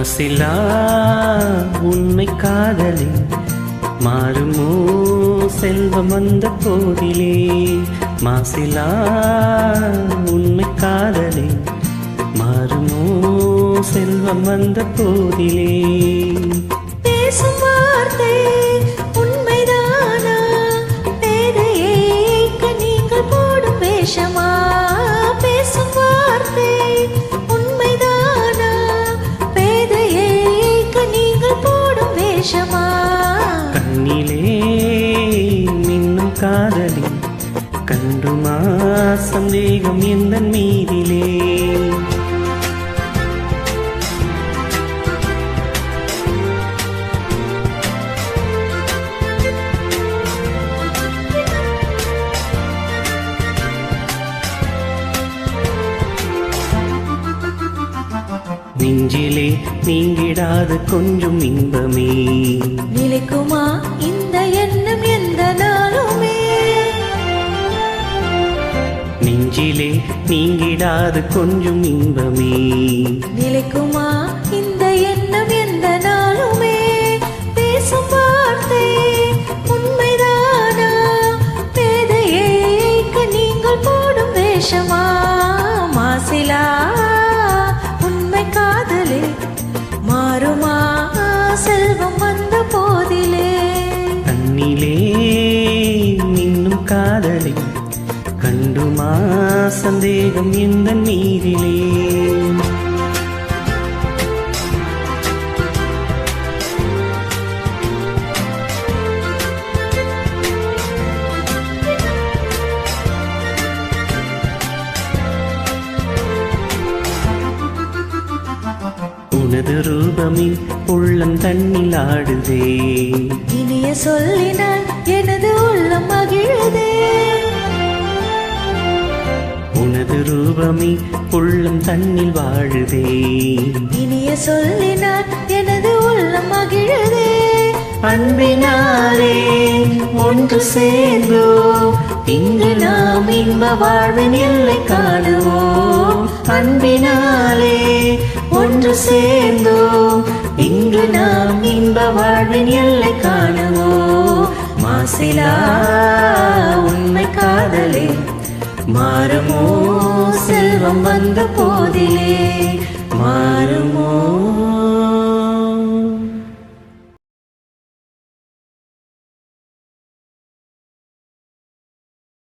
மாசிலா உண்மை காதலே மாறுமோ செல்வம் வந்த போதிலே. மாசிலா உண்மை காதலே மாறுமோ செல்வம் வந்த போதிலே. பேசும் வார்த்தை உண்மைதானா? பேதையேக்க நீங்கள் போடும் வேஷமா? பேசும் வார்த்தை உண்மைதானா? பேதையேக்க நீங்கள் போடும் வேஷமா? கண்ணிலே மின்னும் காதலி கண்டுமா சந்தேகம் எந்த மீதிலே. நெஞ்சிலே நீங்கிடாது கொஞ்சம் இன்பமே நிலைக்குமா இந்த எண்ணம் எந்த நாளுமே? நெஞ்சிலே நீங்கிடாது கொஞ்சம் இன்பமே நிலைக்குமா இந்த எண்ணம் எந்த நாளுமே? பேசும் வார்த்தை உண்மைதானா? பேதையேக்க நீங்கள் போடும் வேஷமா? மாசிலா உண்மை காதலே மாறுமா செல்வம் வந்த போதிலே. கண்ணிலே மின்னும் காதலை கண்டுமா சந்தேகம் எந்த நீரிலே. உனது ரூபமின் உள்ளம் தண்ணில் ஆடுதே. இனிய சொல்லினால் எனது உள்ளம் மகிழுதே. உனது ரூபமே உள்ளம் தண்ணில் வாழுதே. இனிய சொல்லினால் எனது உள்ளம் மகிழுதே. அன்பினாலே ஒன்று சேர்ந்தோ இங்கு நாம் இன்ப வாழ்வின் எல்லை காணுவோம். அன்பினாலே ஒன்று சேர்ந்தோ இங்கு நாம் இன்ப வாழ்வின் எல்லை காணுவோம். மாசிலா உண்மை காதலே மாறுமோ செல்வம் வந்த போதிலே. மாறு